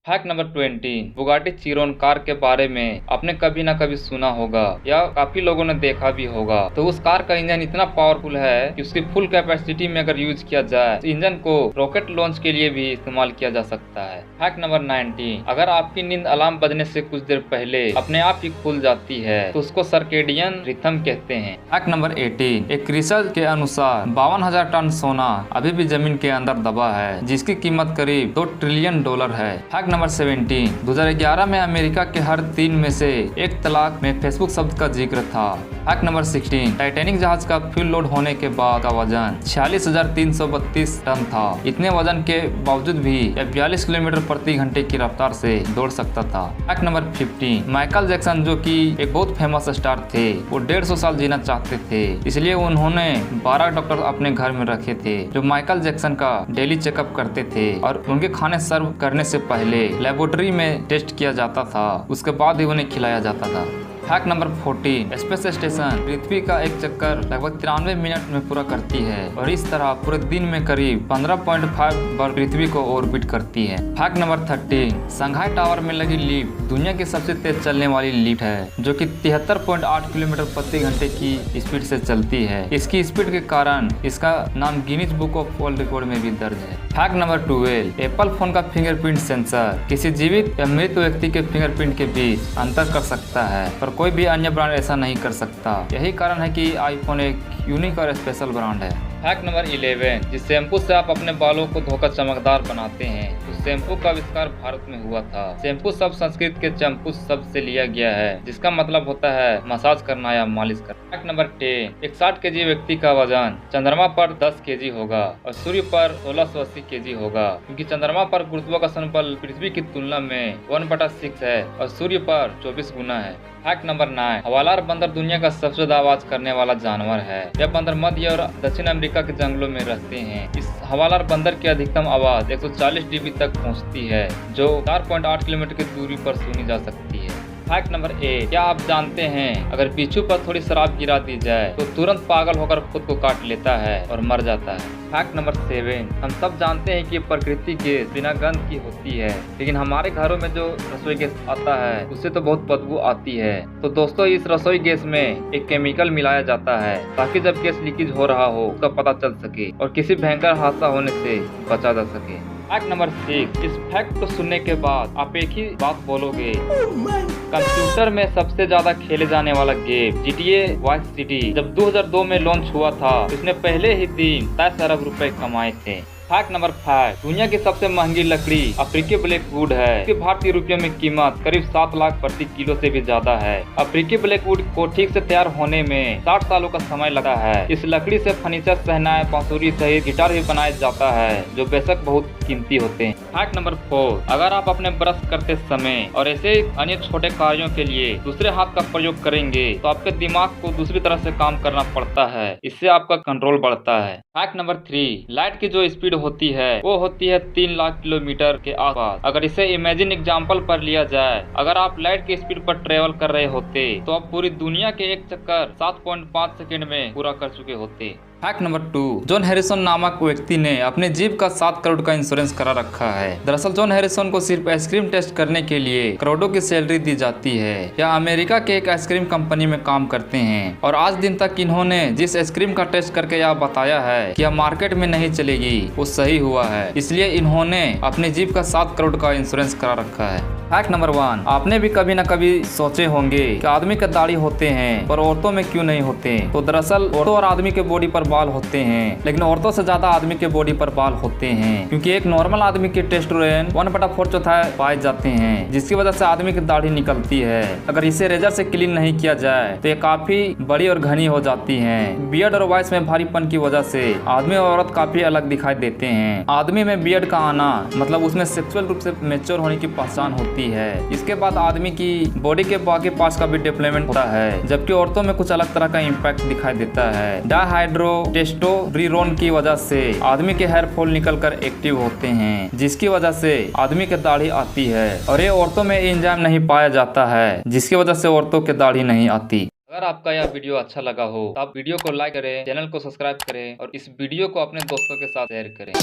Fact number 20। Bugatti Chiron car के बारे में आपने कभी ना कभी सुना होगा या काफी लोगों ने देखा भी होगा। तो उस कार का इंजन इतना पावरफुल है कि उसकी फुल कैपेसिटी में अगर यूज किया जाए तो इंजन को रॉकेट लॉन्च के लिए भी इस्तेमाल किया जा सकता है। Fact number 19। अगर आपकी नींद अलार्म बजने से कुछ देर पहले अपने आप ही खुल जाती है तो उसको सर्केडियन रिथम कहते हैं। Fact number 18। एक रिसर्च के अनुसार 52,000 टन सोना अभी भी जमीन के अंदर दबा है, जिसकी कीमत करीब $2 ट्रिलियन है। Fact number 17। 2011 में अमेरिका के हर 3 में से 1 तलाक में फेसबुक शब्द का जिक्र था। Fact number 16। टाइटैनिक जहाज का फ्यूल लोड होने के बाद का वजन 46,332 टन था। इतने वजन के बावजूद भी यह 42 किलोमीटर प्रति घंटे की रफ्तार से दौड़ सकता था। Fact number 15। माइकल जैक्सन जो कि एक बहुत फेमस स्टार थे, वो 150 साल जीना चाहते थे, इसलिए उन्होंने 12 डॉक्टर अपने घर में रखे थे जो माइकल जैक्सन का डेली चेकअप करते थे और उनके खाने सर्व करने से पहले लेबोरेटरी में टेस्ट किया जाता था, उसके बाद ही उन्हें खिलाया जाता था। Fact number 14। स्पेस स्टेशन पृथ्वी का एक चक्कर लगभग 93 मिनट में पूरा करती है और इस तरह पूरे दिन में करीब 15.5 बार पृथ्वी को ऑर्बिट करती है। Fact number 13। शंघाई टावर में लगी लिफ्ट दुनिया की सबसे तेज चलने वाली लिफ्ट है, जो कि 73.8 किलोमीटर प्रति घंटे की स्पीड से चलती है। इसकी स्पीड के कारण इसका नाम Guinness book of world record में भी दर्ज है। Fact number 12। एप्पल फोन का फिंगरप्रिंट सेंसर किसी जीवित या मृत व्यक्ति के फिंगरप्रिंट के बीच अंतर कर सकता है, पर कोई भी अन्य ब्रांड ऐसा नहीं कर सकता। यही कारण है कि आईफोन एक यूनिक और स्पेशल ब्रांड है। Fact number 11। जिस शैम्पू से आप अपने बालों को धोकर चमकदार बनाते हैं, उस शैम्पू का आविष्कार भारत में हुआ था। शैम्पू शब्द संस्कृत के चैम्पू शब्द से लिया गया है, जिसका मतलब होता है मसाज करना या मालिश करना। Fact number 10। एक 60 केजी व्यक्ति का वजन चंद्रमा पर 10 केजी होगा और सूर्य पर 1680 केजी होगा, क्योंकि चंद्रमा पर गुरुत्वाकर्षण बल पृथ्वी की तुलना में 1/6 है और सूर्य पर 24 गुना है। Fact number 9। हवालार बंदर दुनिया का सबसे ज्यादा आवाज करने वाला जानवर है। यह बंदर मध्य और दक्षिण अमेरिका के जंगलों में रहते हैं। इस हवालार बंदर की अधिकतम आवाज 140 डीबी तक पहुंचती है, जो 4.8 किलोमीटर की दूरी पर सुनी जा सकती है। Fact number 8। क्या आप जानते हैं अगर बिच्छू पर थोड़ी शराब गिरा दी जाए तो तुरंत पागल होकर खुद को काट लेता है और मर जाता है। Fact number 7। हम सब जानते हैं कि प्रकृति गैस बिना गंध की होती है, लेकिन हमारे घरों में जो रसोई गैस आता है उससे तो बहुत बदबू आती है। तो दोस्तों, इस रसोई गैस में एक केमिकल मिलाया जाता है ताकि जब गैस लीकेज हो रहा हो उसका पता चल सके और किसी भयंकर हादसा होने से बचा जा सके। Fact number 6। इस फैक्ट को सुनने के बाद आप एक ही बात बोलोगे, कंप्यूटर में सबसे ज्यादा खेले जाने वाला गेम GTA वाइस सिटी जब 2002 में लॉन्च हुआ था, इसने पहले ही दिन 10 अरब रुपए कमाए थे। Fact number 5। दुनिया की सबसे महंगी लकड़ी अफ्रीकी ब्लैकवुड है। इसकी भारतीय रुपयों में कीमत करीब 7 लाख प्रति किलो से भी ज्यादा है। अफ्रीकी ब्लैकवुड को ठीक से तैयार होने में 60 सालों का समय लगा है। इस लकड़ी से फर्नीचर, शहनाई, बांसुरी सहित गिटार भी बनाया जाता है, जो बेशक बहुत कीमती होते हैं। Fact number 4। अगर आप अपने ब्रश करते समय और ऐसे अन्य छोटे कार्यों के लिए दूसरे हाथ का प्रयोग करेंगे तो आपके दिमाग को दूसरी तरह से काम करना पड़ता है, इससे आपका कंट्रोल बढ़ता है। Fact number 3। लाइट की जो स्पीड होती है वो होती है 3 लाख किलोमीटर के आसपास। अगर इसे इमेजिन एग्जांपल पर लिया जाए, अगर आप लाइट की स्पीड पर ट्रेवल कर रहे होते तो आप पूरी दुनिया के एक चक्कर 7.5 सेकंड में पूरा कर चुके होते। Fact number 2। जॉन हैरिसन नामक व्यक्ति ने अपने जीप का 7 करोड़ का इंश्योरेंस करा रखा है। दरअसल जॉन हैरिसन को सिर्फ आइसक्रीम टेस्ट करने के लिए करोड़ों की सैलरी दी जाती है। यह अमेरिका के एक आइसक्रीम कंपनी में काम करते हैं और आज दिन तक इन्होंने जिस आइसक्रीम का टेस्ट करके यह बताया है कि यह मार्केट में नहीं चलेगी, वो सही हुआ है, इसलिए इन्होंने अपने जीप का 7 करोड़ का इंश्योरेंस करा रखा है। Fact number 1। आपने भी कभी न कभी सोचे होंगे कि आदमी के दाढ़ी होते हैं पर औरतों में क्यों नहीं होते। तो दरअसल औरतों और आदमी के बॉडी पर बाल होते हैं, लेकिन औरतों से ज्यादा आदमी के बॉडी पर बाल होते हैं, क्योंकि एक नॉर्मल आदमी के टेस्टोस्टेरोन 1/4 पाए जाते हैं, जिसकी वजह से आदमी की दाढ़ी निकलती है। अगर इसे रेजर से क्लीन नहीं किया जाए तो ये काफी बड़ी और घनी हो जाती है। बियर्ड और वॉइस में भारीपन की वजह से आदमी और औरत काफी अलग दिखाई देते हैं। आदमी में बियर्ड का आना मतलब उसमें सेक्सुअल रूप से मैच्योर होने की पहचान होती है। इसके बाद आदमी की बॉडी के बाकी पार्ट्स का भी डेवलपमेंट होता है, जबकि औरतों में कुछ अलग तरह का इम्पैक्ट दिखाई देता है। डायहाइड्रो टेस्टोस्टेरोन की वजह से आदमी के हेयर फॉल निकलकर एक्टिव होते हैं, जिसकी वजह से आदमी के दाढ़ी आती है, और ये औरतों में एंजाइम नहीं पाया जाता है, जिसकी वजह से औरतों के दाढ़ी नहीं आती। अगर आपका यह वीडियो अच्छा लगा हो तो आप वीडियो को लाइक करें, चैनल को सब्सक्राइब करें और इस वीडियो को अपने दोस्तों के साथ शेयर करें।